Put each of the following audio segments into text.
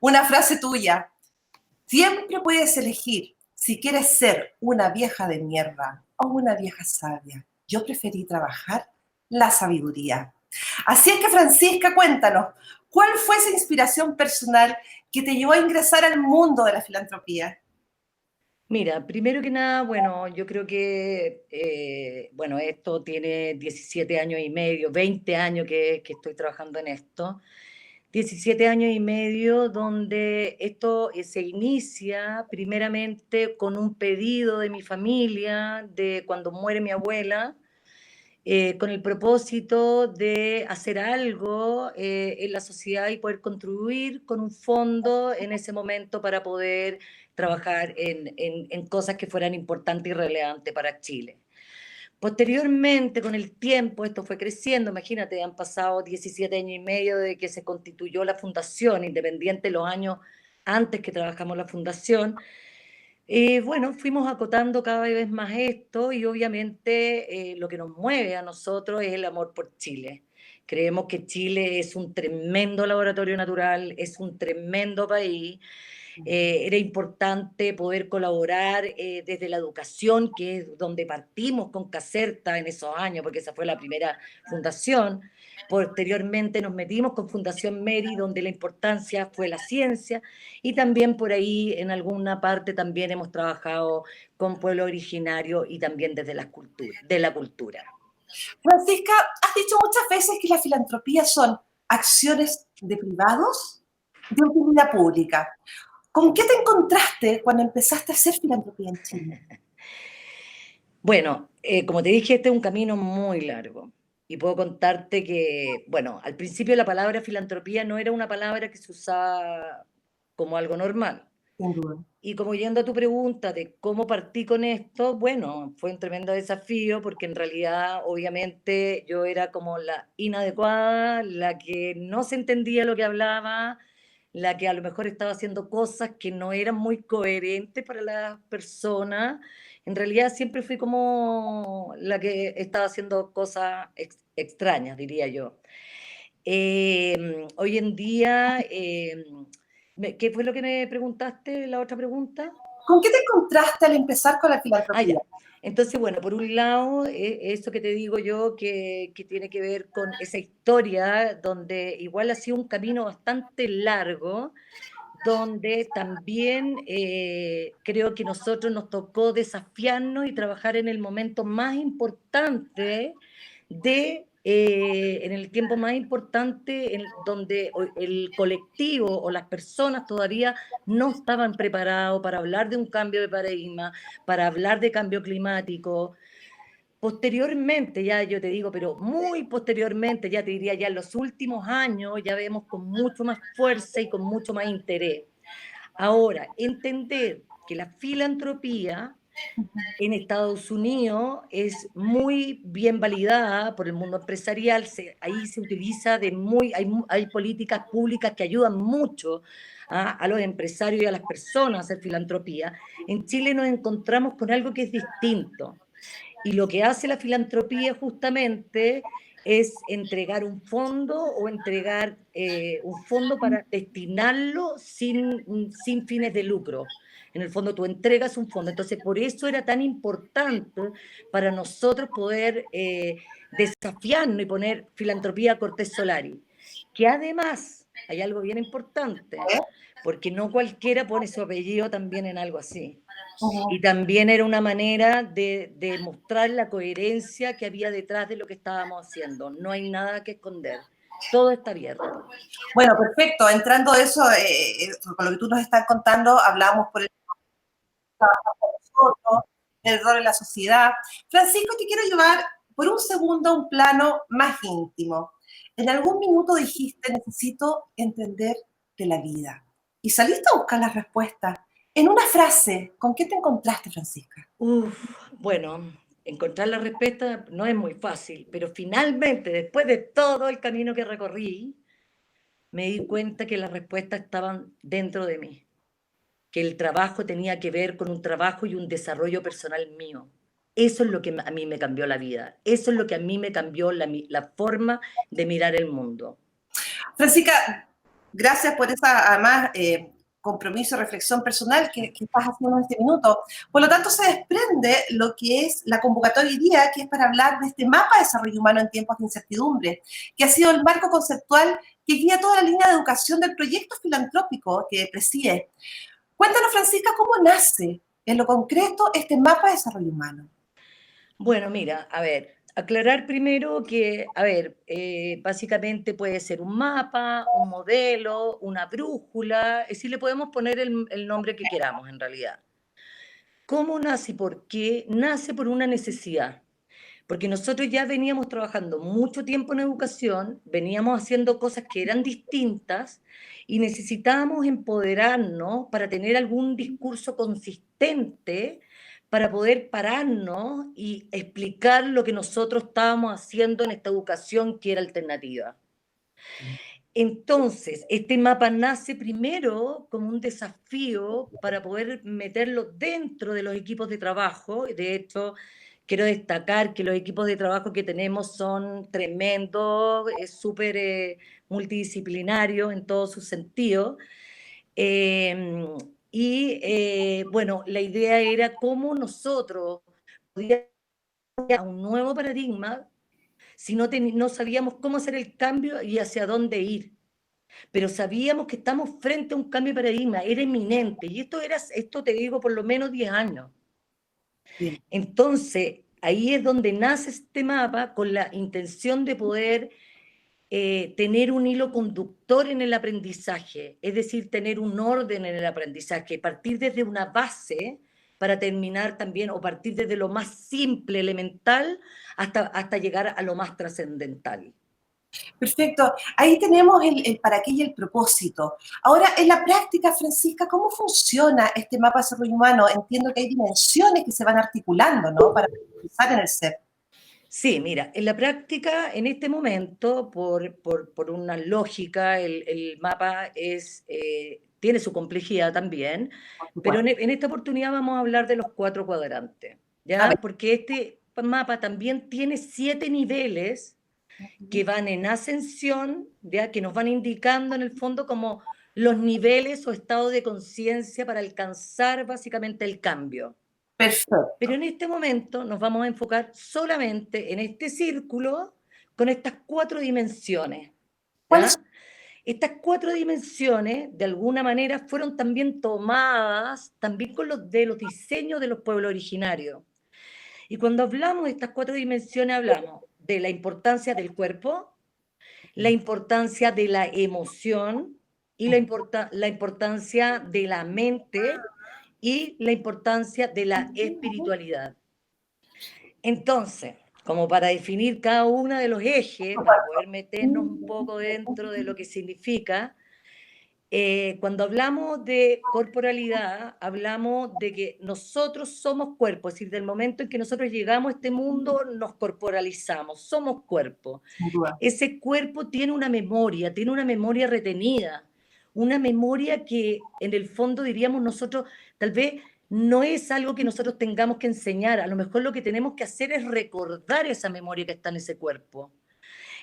Una frase tuya. Siempre puedes elegir si quieres ser una vieja de mierda o una vieja sabia. Yo preferí trabajar la sabiduría. Así es que, Francisca, cuéntanos, ¿cuál fue esa inspiración personal que te llevó a ingresar al mundo de la filantropía? Mira, primero que nada, bueno, yo creo que, bueno, esto tiene 17 años y medio, 20 años que estoy trabajando en esto. 17 años y medio donde esto se inicia primeramente con un pedido de mi familia, de cuando muere mi abuela, con el propósito de hacer algo en la sociedad y poder contribuir con un fondo en ese momento para poder trabajar en cosas que fueran importantes y relevantes para Chile. Posteriormente, con el tiempo, esto fue creciendo, imagínate, han pasado 17 años y medio de que se constituyó la fundación, independiente de los años antes que trabajamos la fundación. Bueno, fuimos acotando cada vez más esto y obviamente lo que nos mueve a nosotros es el amor por Chile. Creemos que Chile es un tremendo laboratorio natural, es un tremendo país. Era importante poder colaborar desde la educación, que es donde partimos con Caserta en esos años, porque esa fue la primera fundación. Posteriormente nos metimos con Fundación Meri, donde la importancia fue la ciencia, y también por ahí en alguna parte también hemos trabajado con pueblo originario y también desde de la cultura. Francisca, has dicho muchas veces que la filantropía son acciones de privados de utilidad pública. ¿Con qué te encontraste cuando empezaste a hacer filantropía en Chile? Bueno, como te dije, este es un camino muy largo. Y puedo contarte que, bueno, al principio la palabra filantropía no era una palabra que se usaba como algo normal. Sin duda. Y como yendo a tu pregunta de cómo partí con esto, bueno, fue un tremendo desafío porque en realidad, obviamente, yo era como la inadecuada, la que no se entendía lo que hablaba, la que a lo mejor estaba haciendo cosas que no eran muy coherentes para las personas. En realidad siempre fui como la que estaba haciendo cosas extrañas, diría yo. Hoy en día, ¿qué fue lo que me preguntaste, la otra pregunta? ¿Con qué te encontraste al empezar con la Ah, filantropía? ya. Entonces, bueno, por un lado, eso que te digo yo, que tiene que ver con esa historia, donde igual ha sido un camino bastante largo, donde también creo que nosotros nos tocó desafiarnos y trabajar en el momento más importante en el tiempo más importante donde el colectivo o las personas todavía no estaban preparados para hablar de un cambio de paradigma, para hablar de cambio climático. Posteriormente, ya yo te digo, pero muy posteriormente, ya te diría, ya en los últimos años, ya vemos con mucho más fuerza y con mucho más interés. Ahora, entender que la filantropía en Estados Unidos es muy bien validada por el mundo empresarial, ahí se utiliza hay políticas públicas que ayudan mucho a los empresarios y a las personas a hacer filantropía. En Chile nos encontramos con algo que es distinto. Y lo que hace la filantropía justamente es entregar un fondo o entregar un fondo para destinarlo sin fines de lucro. En el fondo tú entregas un fondo. Entonces, por eso era tan importante para nosotros poder desafiarnos y poner filantropía Cortés Solari. Que además hay algo bien importante, porque no cualquiera pone su apellido también en algo así. Y también era una manera de mostrar la coherencia que había detrás de lo que estábamos haciendo. No hay nada que esconder. Todo está abierto. Bueno, perfecto. Entrando eso, con lo que tú nos estás contando, hablamos por el trabajo con nosotros, el rol en la sociedad. Francisco, te quiero llevar por un segundo a un plano más íntimo. En algún minuto dijiste, necesito entender de la vida. Y saliste a buscar las respuestas. En una frase, ¿con qué te encontraste, Francisca? Bueno, encontrar la respuesta no es muy fácil, pero finalmente, después de todo el camino que recorrí, me di cuenta que las respuestas estaban dentro de mí, que el trabajo tenía que ver con un trabajo y un desarrollo personal mío. Eso es lo que a mí me cambió la vida, eso es lo que a mí me cambió la forma de mirar el mundo. Francisca, Gracias por esa, además, compromiso, reflexión personal que estás haciendo en este minuto. Por lo tanto, se desprende lo que es la convocatoria hoy día, que es para hablar de este mapa de desarrollo humano en tiempos de incertidumbre, que ha sido el marco conceptual que guía toda la línea de educación del proyecto filantrópico que preside. Cuéntanos, Francisca, cómo nace en lo concreto este mapa de desarrollo humano. Bueno, mira, a ver, aclarar primero que, a ver, básicamente puede ser un mapa, un modelo, una brújula, es decir, le podemos poner el nombre que queramos en realidad. ¿Cómo nace y por qué? Nace por una necesidad. Porque nosotros ya veníamos trabajando mucho tiempo en educación, veníamos haciendo cosas que eran distintas y necesitábamos empoderarnos para tener algún discurso consistente, para poder pararnos y explicar lo que nosotros estábamos haciendo en esta educación que era alternativa. Entonces, este mapa nace primero como un desafío para poder meterlo dentro de los equipos de trabajo. De hecho, quiero destacar que los equipos de trabajo que tenemos son tremendos, es súper multidisciplinarios en todos sus sentidos. Eh, bueno, la idea era cómo nosotros podíamos ir a un nuevo paradigma si no sabíamos cómo hacer el cambio y hacia dónde ir, pero sabíamos que estamos frente a un cambio de paradigma, era inminente, y esto te digo, por lo menos 10 años. Bien. Entonces, ahí es donde nace este mapa con la intención de poder tener un hilo conductor en el aprendizaje, es decir, tener un orden en el aprendizaje, partir desde una base para terminar también, o partir desde lo más simple, elemental, hasta llegar a lo más trascendental. Perfecto. Ahí tenemos el para qué y el propósito. Ahora, en la práctica, Francisca, ¿cómo funciona este mapa de desarrollo humano? Entiendo que hay dimensiones que se van articulando, ¿no? Para pensar en el ser. Sí, mira, en la práctica, en este momento, por una lógica, el mapa tiene su complejidad también, Por pero supuesto. en esta oportunidad vamos a hablar de los 4 cuadrantes, A ver. ¿ya? Porque este mapa también tiene 7 niveles que van en ascensión, ¿ya? Que nos van indicando en el fondo como los niveles o estados de conciencia para alcanzar básicamente el cambio. Pero Perfecto. en este momento nos vamos a enfocar solamente en este círculo con estas 4 dimensiones, ¿Cuáles ¿ya? Estas 4 dimensiones, de alguna manera, fueron también tomadas también con los de los diseños de los pueblos originarios. Y cuando hablamos de estas 4 dimensiones, hablamos de la importancia del cuerpo, la son? importancia de la emoción y la importancia de la mente y la importancia de la espiritualidad. Entonces, como para definir cada uno de los ejes, para poder meternos un poco dentro de lo que significa, cuando hablamos de corporalidad, hablamos de que nosotros somos cuerpo, es decir, del momento en que nosotros llegamos a este mundo, nos corporalizamos, somos cuerpo. Sin duda. Ese cuerpo tiene una memoria retenida, una memoria que en el fondo diríamos nosotros, tal vez no es algo que nosotros tengamos que enseñar, a lo mejor lo que tenemos que hacer es recordar esa memoria que está en ese cuerpo.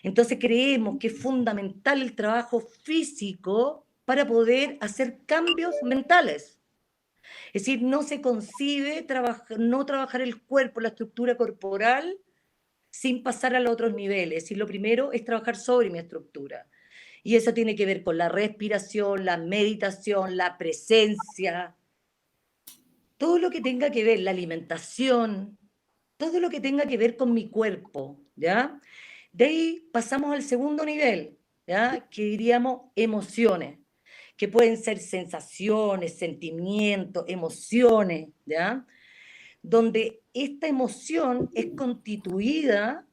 Entonces creemos que es fundamental el trabajo físico para poder hacer cambios mentales. Es decir, no se concibe no trabajar el cuerpo, la estructura corporal, sin pasar a los otros niveles. Y lo primero es trabajar sobre mi estructura. Y eso tiene que ver con la respiración, la meditación, la presencia, todo lo que tenga que ver, la alimentación, todo lo que tenga que ver con mi cuerpo, ¿ya? De ahí pasamos al segundo nivel, ¿ya? Que diríamos emociones, que pueden ser sensaciones, sentimientos, emociones, ¿ya? Donde esta emoción es constituida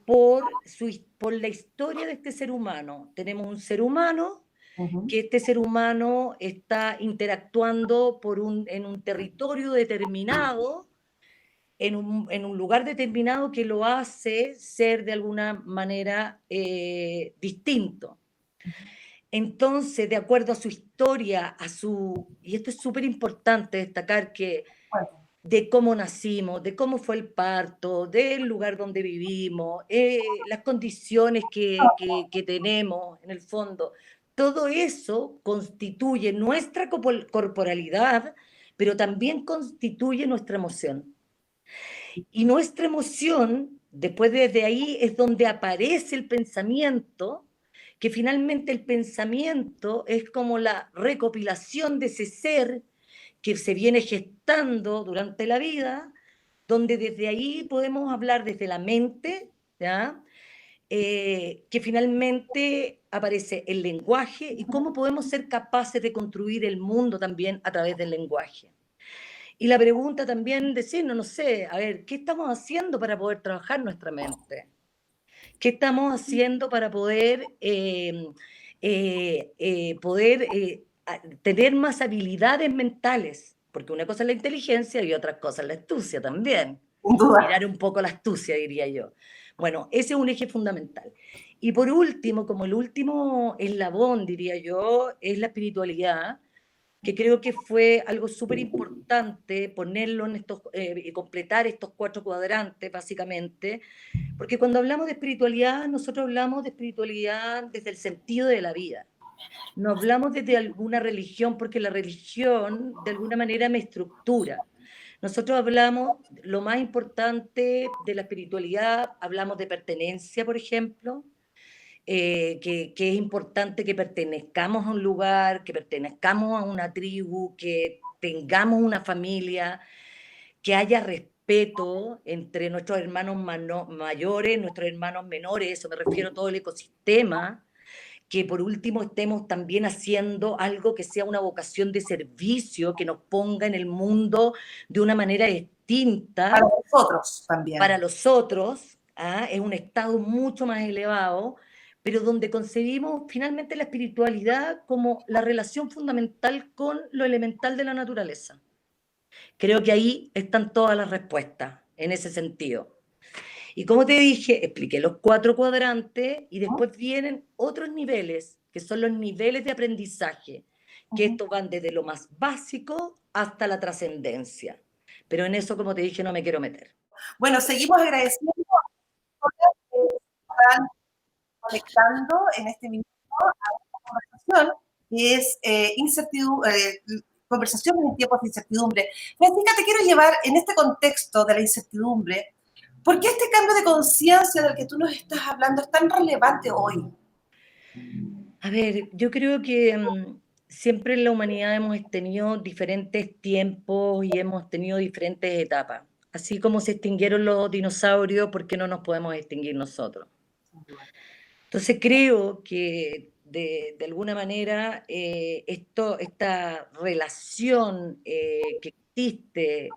por la historia de este ser humano. Tenemos un ser humano, Ujú. que este ser humano está interactuando en un territorio determinado, en un lugar determinado que lo hace ser de alguna manera distinto. Entonces, de acuerdo a su historia, y esto es súper importante destacar que Bueno, de cómo nacimos, de cómo fue el parto, del lugar donde vivimos, las condiciones que tenemos en el fondo. todo eso constituye nuestra corporalidad, pero también constituye nuestra emoción. Y nuestra emoción, después desde ahí es donde aparece el pensamiento, que finalmente el pensamiento es como la recopilación de ese ser que se viene gestando durante la vida, donde desde ahí podemos hablar desde la mente, ¿ya? Que finalmente aparece el lenguaje y cómo podemos ser capaces de construir el mundo también a través del lenguaje. Y la pregunta también, decirnos, no sé, a ver, ¿qué estamos haciendo para poder trabajar nuestra mente? ¿Qué estamos haciendo para poder, tener más habilidades mentales? Porque una cosa es la inteligencia y otra cosa es la astucia también. Sin duda. Mirar un poco la astucia, diría yo. Bueno, ese es un eje fundamental. Y por último, como el último eslabón, diría yo, es la espiritualidad, que creo que fue algo súper importante ponerlo en estos, y completar estos 4 cuadrantes, básicamente, porque cuando hablamos de espiritualidad, nosotros hablamos de espiritualidad desde el sentido de la vida. No hablamos desde alguna religión, porque la religión de alguna manera me estructura. Nosotros hablamos, lo más importante de la espiritualidad, hablamos de pertenencia, por ejemplo, que es importante que pertenezcamos a un lugar, que pertenezcamos a una tribu, que tengamos una familia, que haya respeto entre nuestros hermanos mayores, nuestros hermanos menores, eso me refiero a todo el ecosistema, que por último estemos también haciendo algo que sea una vocación de servicio, que nos ponga en el mundo de una manera Para distinta nosotros también. para los otros, ¿ah? Es un estado mucho más elevado, pero donde concebimos finalmente la espiritualidad como la relación fundamental con lo elemental de la naturaleza. Creo que ahí están todas las respuestas en ese sentido. Y como te dije, expliqué los 4 cuadrantes y ¿No? después vienen otros niveles, que son los niveles de aprendizaje, que Ujú. estos van desde lo más básico hasta la trascendencia. Pero en eso, como te dije, no me quiero meter. Bueno, seguimos agradeciendo a todas las personas que están conectando en este minuto a esta conversación, que es conversaciones en tiempos de incertidumbre. Francisca, te quiero llevar en este contexto de la incertidumbre. ¿Por qué este cambio de conciencia del que tú nos estás hablando es tan relevante hoy? A ver, yo creo que siempre en la humanidad hemos tenido diferentes tiempos y hemos tenido diferentes etapas. Así como se extinguieron los dinosaurios, ¿por qué no nos podemos extinguir nosotros? Entonces creo que de alguna manera esta relación que existe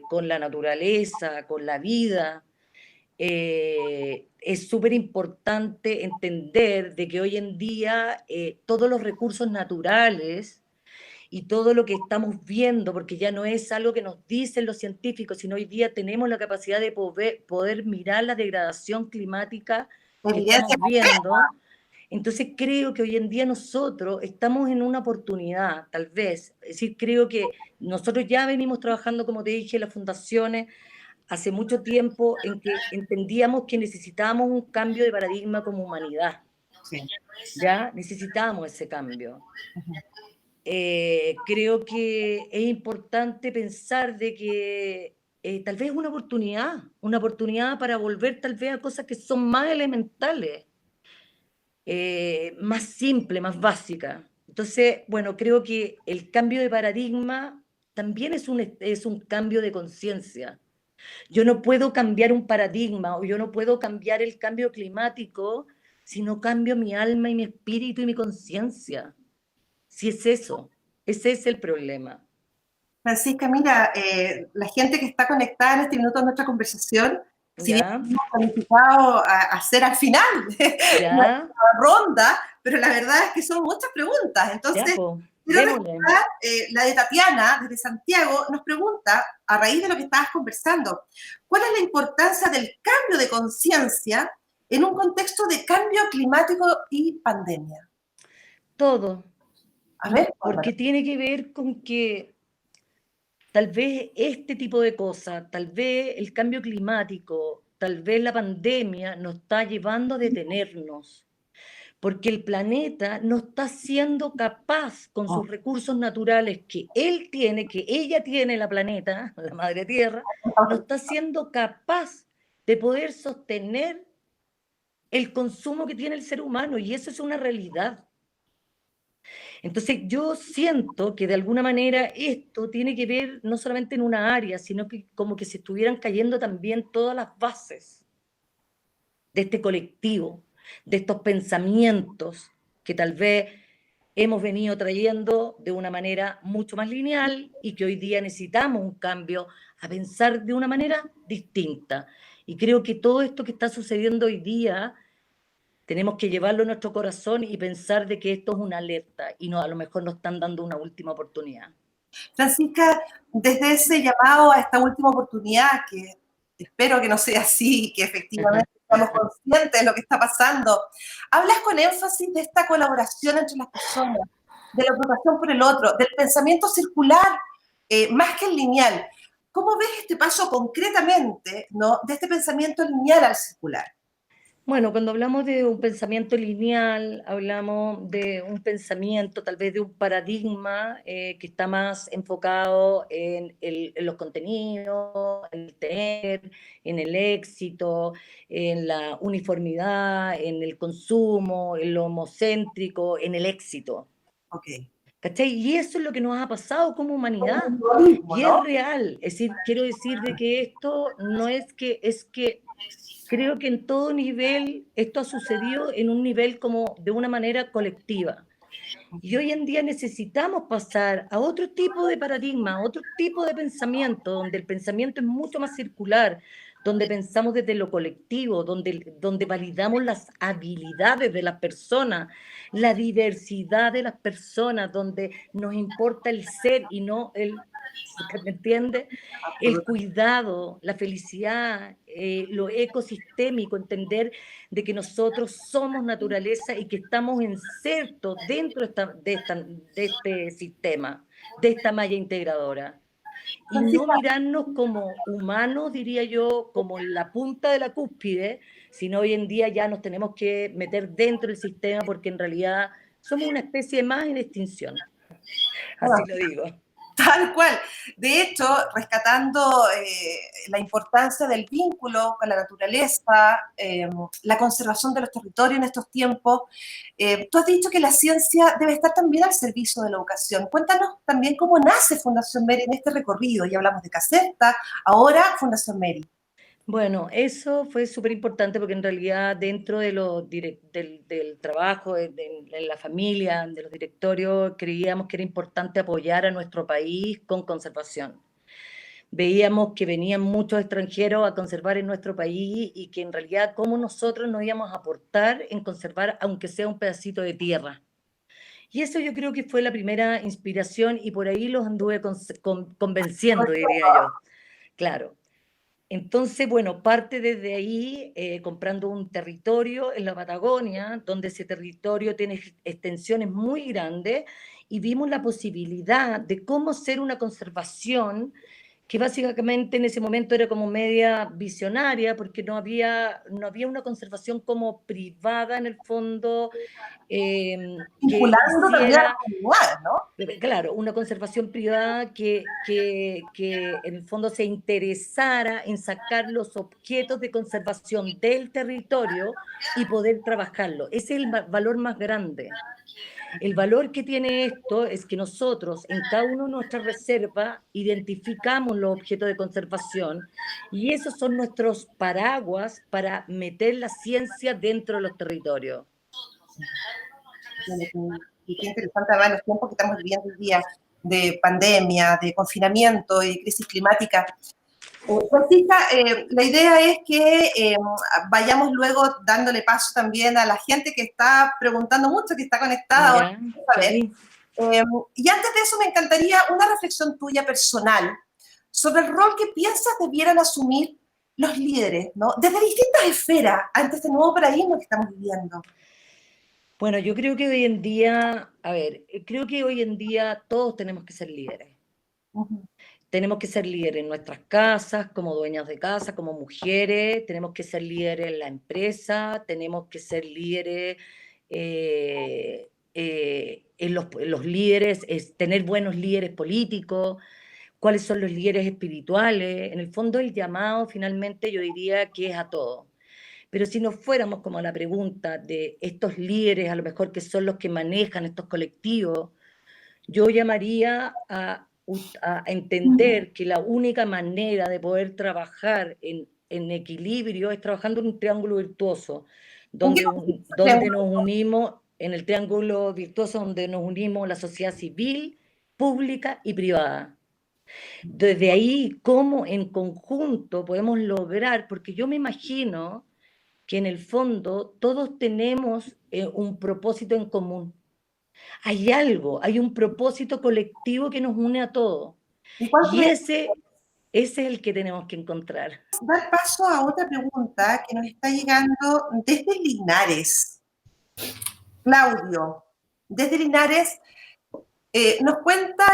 con la naturaleza, con la vida, es súper importante entender de que hoy en día todos los recursos naturales y todo lo que estamos viendo, porque ya no es algo que nos dicen los científicos, sino hoy día tenemos la capacidad de poder mirar la degradación climática que Evidencia. estamos viendo. Entonces creo que hoy en día nosotros estamos en una oportunidad, tal vez, es decir, creo que nosotros ya venimos trabajando, como te dije, en las fundaciones, hace mucho tiempo en que entendíamos que necesitábamos un cambio de paradigma como humanidad, Sí. ¿ya? Necesitábamos ese cambio. Creo que es importante pensar de que tal vez es una oportunidad para volver tal vez a cosas que son más elementales, más simples, más básicas. Entonces, bueno, creo que el cambio de paradigma también es un cambio de conciencia. Yo no puedo cambiar un paradigma o yo no puedo cambiar el cambio climático si no cambio mi alma y mi espíritu y mi conciencia. Si es eso, ese es el problema. Francisca, mira, la gente que está conectada en este minuto a nuestra conversación, si bien ¿Ya? hemos planificado hacer al final una ¿Ya? ronda, pero la verdad es que son muchas preguntas. ¿Ya, Entonces, po? quiero Démosle. rescatar la de Tatiana, desde Santiago, nos pregunta, a raíz de lo que estabas conversando, ¿cuál es la importancia del cambio de conciencia en un contexto de cambio climático y pandemia? Todo, A ver, porque Bárbara. tiene que ver con que tal vez este tipo de cosas, tal vez el cambio climático, tal vez la pandemia nos está llevando a detenernos. porque el planeta no está siendo capaz con sus recursos naturales que él tiene, que ella tiene, la planeta, la madre tierra, no está siendo capaz de poder sostener el consumo que tiene el ser humano, y eso es una realidad. Entonces yo siento que de alguna manera esto tiene que ver no solamente en una área, sino que como que se estuvieran cayendo también todas las bases de este colectivo, de estos pensamientos que tal vez hemos venido trayendo de una manera mucho más lineal y que hoy día necesitamos un cambio a pensar de una manera distinta. Y creo que todo esto que está sucediendo hoy día tenemos que llevarlo a nuestro corazón y pensar de que esto es una alerta y no, a lo mejor nos están dando una última oportunidad. Francisca, desde ese llamado a esta última oportunidad, que espero que no sea así, que efectivamente estamos conscientes de lo que está pasando, hablas con énfasis de esta colaboración entre las personas, de la preocupación por el otro, del pensamiento circular, más que el lineal. ¿Cómo ves este paso concretamente, ¿no?, de este pensamiento lineal al circular? Bueno, cuando hablamos de un pensamiento lineal, hablamos de un pensamiento, tal vez de un paradigma que está más enfocado en los contenidos, en el tener, en el éxito, en la uniformidad, en el consumo, en lo homocéntrico, en el éxito. Ok. ¿Cachai? Y eso es lo que nos ha pasado como Un humanidad. individualismo, Y es ¿no? real. Es decir, quiero decir de que esto no es que, es que creo que en todo nivel esto ha sucedido en un nivel como de una manera colectiva. Y hoy en día necesitamos pasar a otro tipo de paradigma, a otro tipo de pensamiento, donde el pensamiento es mucho más circular, donde pensamos desde lo colectivo, donde validamos las habilidades de las personas, la diversidad de las personas, donde nos importa el ser y no el, ¿me entiende? El Absolutamente. cuidado, la felicidad, lo ecosistémico, entender de que nosotros somos naturaleza y que estamos insertos dentro de este sistema, de esta malla integradora. Y no Francisca, mirarnos como humanos, diría yo, como en la punta de la cúspide, sino hoy en día ya nos tenemos que meter dentro del sistema porque en realidad somos una especie más en extinción. Así lo digo. tal cual. De hecho, rescatando la importancia del vínculo con la naturaleza, la conservación de los territorios en estos tiempos, tú has dicho que la ciencia debe estar también al servicio de la educación. Cuéntanos también cómo nace Fundación Meri en este recorrido. Ya hablamos de Caserta, ahora Fundación Meri. Bueno, eso fue súper importante porque en realidad dentro de del trabajo, de la familia, de los directorios, creíamos que era importante apoyar a nuestro país con conservación. Veíamos que venían muchos extranjeros a conservar en nuestro país y que en realidad cómo nosotros nos íbamos a aportar en conservar aunque sea un pedacito de tierra. Y eso yo creo que fue la primera inspiración y por ahí los anduve convenciendo, diría yo. Claro. Entonces, bueno, parte desde ahí comprando un territorio en la Patagonia, donde ese territorio tiene extensiones muy grandes, y vimos la posibilidad de cómo hacer una conservación que básicamente en ese momento era como media visionaria, porque no había una conservación como privada en el fondo que Vinculando también a las hiciera. comunidades, ¿no? Claro, una conservación privada que en el fondo se interesara en sacar los objetos de conservación del territorio y poder trabajarlo. Ese es el valor más grande. El valor que tiene esto es que nosotros en cada una de nuestras reservas identificamos los objetos de conservación y esos son nuestros paraguas para meter la ciencia dentro de los territorios. Y qué interesante, además, los tiempos que estamos viviendo hoy día de pandemia, de confinamiento y de crisis climática. Francisca, la idea es que vayamos luego dándole paso también a la gente que está preguntando mucho, que está conectada ahora. ¿Ya, A ver. Chori? Y antes de eso me encantaría una reflexión tuya personal sobre el rol que piensas debieran asumir los líderes, ¿no?, desde distintas esferas ante este nuevo paradigma que estamos viviendo. Bueno, yo creo que hoy en día, a ver, creo que hoy en día todos tenemos que ser líderes. Uh -huh. Tenemos que ser líderes en nuestras casas, como dueñas de casa, como mujeres, tenemos que ser líderes en la empresa, tenemos que ser líderes en los líderes, es tener buenos líderes políticos, cuáles son los líderes espirituales. En el fondo el llamado finalmente yo diría que es a todos. Pero si nos fuéramos como a la pregunta de estos líderes, a lo mejor que son los que manejan estos colectivos, yo llamaría a entender que la única manera de poder trabajar en equilibrio es trabajando en un triángulo virtuoso, ¿En qué donde, consiste el donde triángulo? nos unimos, en el triángulo virtuoso donde nos unimos la sociedad civil, pública y privada. Desde ahí, cómo en conjunto podemos lograr, porque yo me imagino que en el fondo todos tenemos un propósito en común. Hay algo, hay un propósito colectivo que nos une a todos. ¿Y cuál Y crees? ese es el que tenemos que encontrar. Dar paso a otra pregunta que nos está llegando desde Linares. Claudio, desde Linares, nos cuenta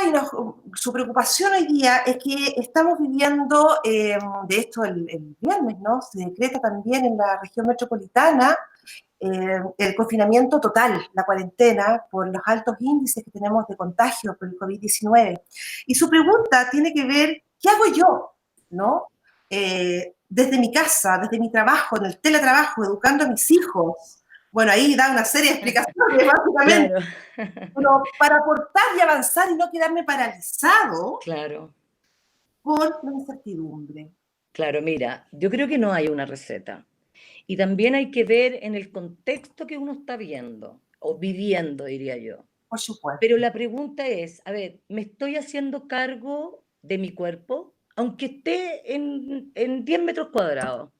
su preocupación hoy día es que estamos viviendo, de hecho el viernes, ¿no? Se decreta también en la región metropolitana el confinamiento total, la cuarentena, por los altos índices que tenemos de contagio por el COVID-19. Y su pregunta tiene que ver, ¿qué hago yo? ¿No? Desde mi casa, desde mi trabajo, en el teletrabajo, educando a mis hijos. Bueno, ahí da una serie de explicaciones, básicamente. Claro, Pero para aportar y avanzar y no quedarme paralizado claro, por la incertidumbre, claro. Mira, yo creo que no hay una receta. Y también hay que ver en el contexto que uno está viendo, o viviendo, diría yo. por Pero supuesto. la pregunta es, a ver, ¿me estoy haciendo cargo de mi cuerpo? Aunque esté en 10 metros cuadrados.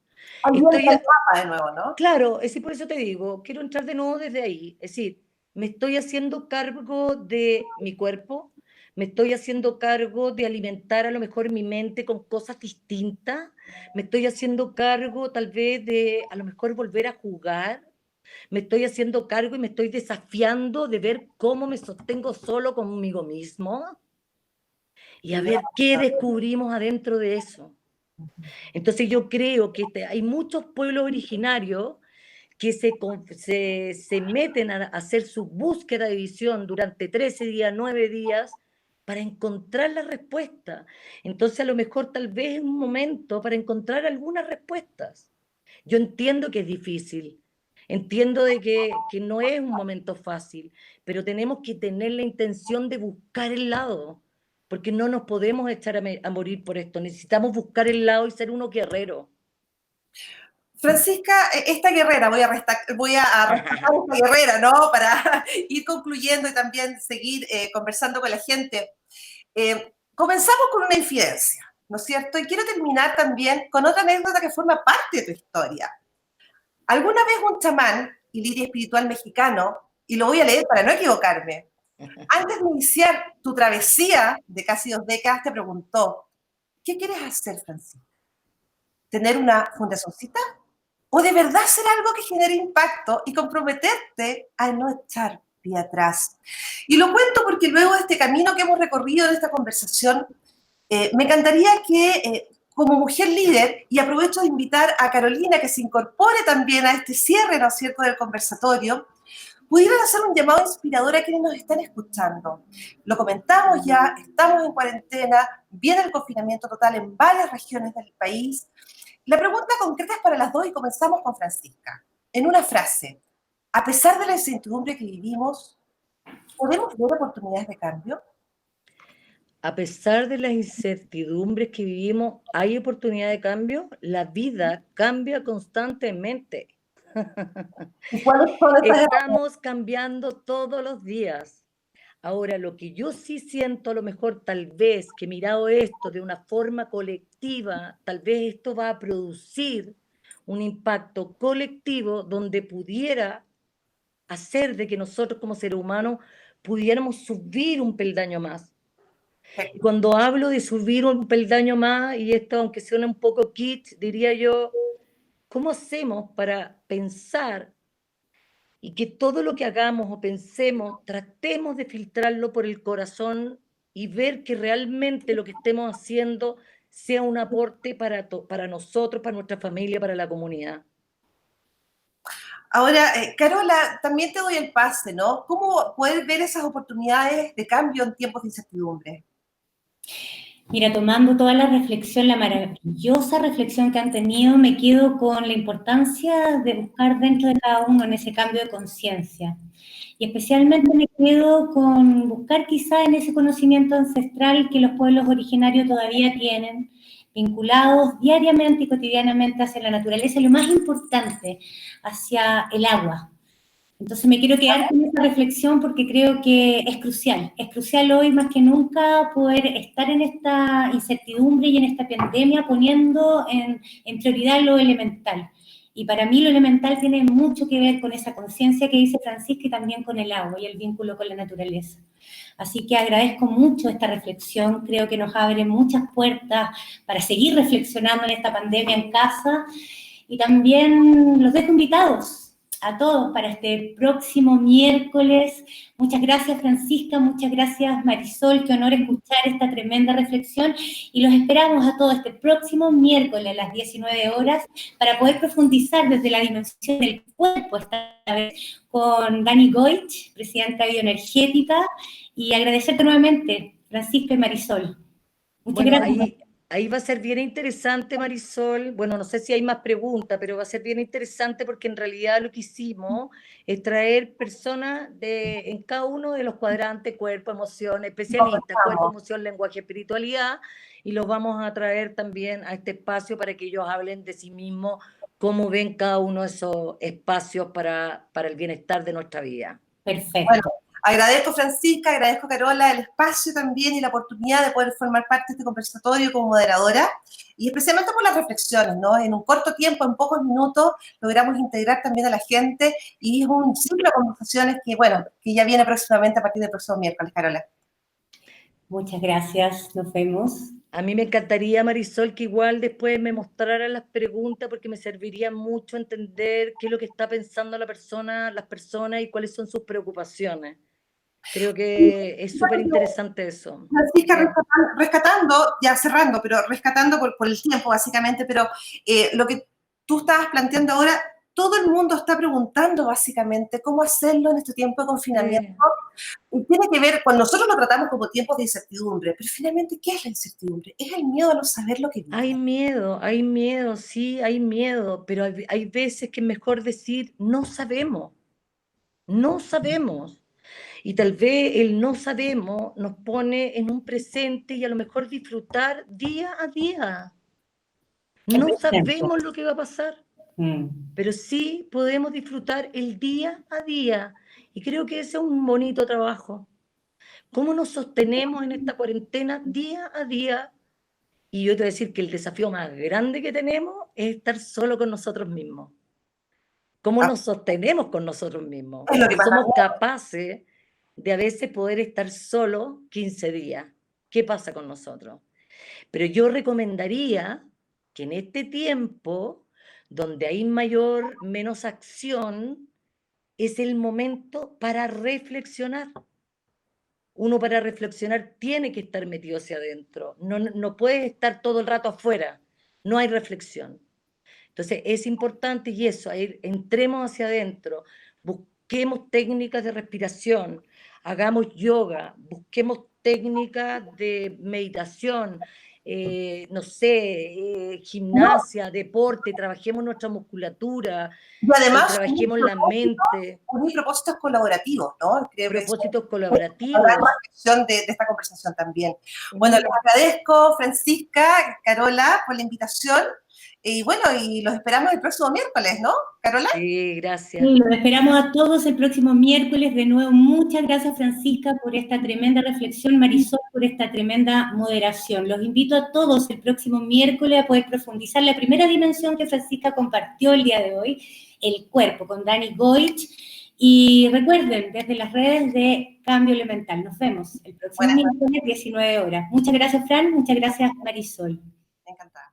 Ahí viene Estoy, el mapa de nuevo, ¿no? claro, es decir, por eso te digo, quiero entrar de nuevo desde ahí. Es decir, me estoy haciendo cargo de mi cuerpo, me estoy haciendo cargo de alimentar a lo mejor mi mente con cosas distintas, me estoy haciendo cargo tal vez de a lo mejor volver a jugar, me estoy haciendo cargo y me estoy desafiando de ver cómo me sostengo solo conmigo mismo y a ver qué descubrimos adentro de eso. Entonces yo creo que hay muchos pueblos originarios que se meten a hacer su búsqueda de visión durante 13 días, 9 días, para encontrar la respuesta. Entonces a lo mejor tal vez es un momento para encontrar algunas respuestas. Yo entiendo que es difícil, entiendo de que no es un momento fácil, pero tenemos que tener la intención de buscar el lado, porque no nos podemos echar a morir por esto. Necesitamos buscar el lado y ser unos guerreros. Francisca, esta guerrera, voy a rescatar esta guerrera, ¿no? Para ir concluyendo y también seguir conversando con la gente. Comenzamos con una infidencia, ¿no es cierto? Y quiero terminar también con otra anécdota que forma parte de tu historia. Alguna vez un chamán y líder espiritual mexicano, y lo voy a leer para no equivocarme, antes de iniciar tu travesía de casi 2 décadas, te preguntó, ¿qué quieres hacer, Francisca? ¿Tener una fundacioncita? ¿O de verdad hacer algo que genere impacto y comprometerte a no echar pie atrás? Y lo cuento porque luego de este camino que hemos recorrido en esta conversación, me encantaría que como mujer líder, y aprovecho de invitar a Carolina que se incorpore también a este cierre, ¿no es cierto?, del conversatorio, pudieran hacer un llamado inspirador a quienes nos están escuchando. Lo comentamos ya, estamos en cuarentena, viene el confinamiento total en varias regiones del país. La pregunta concreta es para las dos y comenzamos con Francisca. En una frase, a pesar de la incertidumbre que vivimos, ¿podemos ver oportunidades de cambio? A pesar de las incertidumbres que vivimos, ¿hay oportunidad de cambio? La vida cambia constantemente. ¿Y cuáles son estas herramientas? Estamos cambiando todos los días. Ahora, lo que yo sí siento, a lo mejor tal vez que mirado esto de una forma colectiva, tal vez esto va a producir un impacto colectivo donde pudiera hacer de que nosotros como seres humanos pudiéramos subir un peldaño más. Y cuando hablo de subir un peldaño más, y esto aunque suene un poco kitsch, diría yo, ¿cómo hacemos para pensar y que todo lo que hagamos o pensemos, tratemos de filtrarlo por el corazón y ver que realmente lo que estemos haciendo sea un aporte para nosotros, para nuestra familia, para la comunidad? Ahora, Carola, también te doy el pase, ¿no? ¿Cómo poder ver esas oportunidades de cambio en tiempos de incertidumbre? Mira, tomando toda la reflexión, la maravillosa reflexión que han tenido, me quedo con la importancia de buscar dentro de cada uno en ese cambio de conciencia. Y especialmente me quedo con buscar quizá en ese conocimiento ancestral que los pueblos originarios todavía tienen, vinculados diariamente y cotidianamente hacia la naturaleza, y lo más importante, hacia el agua. Entonces me quiero quedar con esa reflexión porque creo que es crucial hoy más que nunca poder estar en esta incertidumbre y en esta pandemia poniendo en prioridad lo elemental. Y para mí lo elemental tiene mucho que ver con esa conciencia que dice Francisca y también con el agua y el vínculo con la naturaleza. Así que agradezco mucho esta reflexión, creo que nos abre muchas puertas para seguir reflexionando en esta pandemia en casa y también los dejo invitados a todos para este próximo miércoles. Muchas gracias, Francisca, muchas gracias, Marisol, qué honor escuchar esta tremenda reflexión y los esperamos a todos este próximo miércoles a las 19 horas para poder profundizar desde la dimensión del cuerpo, esta vez con Dani Goich, presidenta bioenergética, y agradecerte nuevamente, Francisca y Marisol. Muchas Bueno, gracias. ahí va a ser bien interesante, Marisol. Bueno, no sé si hay más preguntas, pero va a ser bien interesante porque en realidad lo que hicimos es traer personas en cada uno de los cuadrantes, cuerpo, emoción, especialistas, cuerpo, Conversamos. emoción, lenguaje, espiritualidad, y los vamos a traer también a este espacio para que ellos hablen de sí mismos, cómo ven cada uno de esos espacios para el bienestar de nuestra vida. Bueno, Perfecto. agradezco, Francisca, agradezco, Carola, el espacio también y la oportunidad de poder formar parte de este conversatorio como moderadora y especialmente por las reflexiones, ¿no? En un corto tiempo, en pocos minutos, logramos integrar también a la gente y es un ciclo de conversaciones que, bueno, que ya viene próximamente a partir del próximo miércoles, Carola. Muchas gracias. Nos vemos. A mí me encantaría, Marisol, que igual después me mostrara las preguntas porque me serviría mucho entender qué es lo que está pensando las personas y cuáles son sus preocupaciones. Creo que es súper interesante eso. Francisca, Sí. rescatando, ya cerrando, pero rescatando por el tiempo básicamente, pero lo que tú estabas planteando ahora, todo el mundo está preguntando básicamente cómo hacerlo en este tiempo de confinamiento. Sí. Y tiene que ver, cuando nosotros lo tratamos como tiempos de incertidumbre, pero finalmente, ¿qué es la incertidumbre? Es el miedo a no saber lo que viene. Hay miedo, sí, hay miedo, pero hay veces que es mejor decir no sabemos, no sabemos. Y tal vez el no sabemos nos pone en un presente y a lo mejor disfrutar día a día. El No presente. sabemos lo que va a pasar, pero sí podemos disfrutar el día a día. Y creo que ese es un bonito trabajo. ¿Cómo nos sostenemos en esta cuarentena día a día? Y yo te voy a decir que el desafío más grande que tenemos es estar solo con nosotros mismos. ¿Cómo Ah, nos sostenemos con nosotros mismos? es lo que Porque más da somos miedo. capaces de a veces poder estar solo 15 días. ¿Qué pasa con nosotros? Pero yo recomendaría que en este tiempo, donde hay menos acción, es el momento para reflexionar. Uno para reflexionar tiene que estar metido hacia adentro, no puede estar todo el rato afuera, no hay reflexión. Entonces es importante y eso, entremos hacia adentro, busquemos técnicas de respiración, hagamos yoga, busquemos técnicas de meditación, no sé, No, gimnasia, deporte, trabajemos nuestra musculatura, y además, trabajemos la mente, unir propósitos colaborativos, ¿no? Creo que eso propósitos es una gran colaborativos. reflexión de esta conversación también. Y Bueno, les mira, agradezco, Francisca, Carola, por la invitación. Y bueno, y los esperamos el próximo miércoles, ¿no, Carola? sí, gracias. Sí, los esperamos a todos el próximo miércoles. De nuevo, muchas gracias, Francisca, por esta tremenda reflexión, Marisol, por esta tremenda moderación. Los invito a todos el próximo miércoles a poder profundizar la primera dimensión que Francisca compartió el día de hoy, el cuerpo, con Dani Goich. Y recuerden, desde las redes de Cambio Elemental. Nos vemos el próximo Buenas noches, miércoles, 19 horas. Muchas gracias, Fran. Muchas gracias, Marisol. encantada.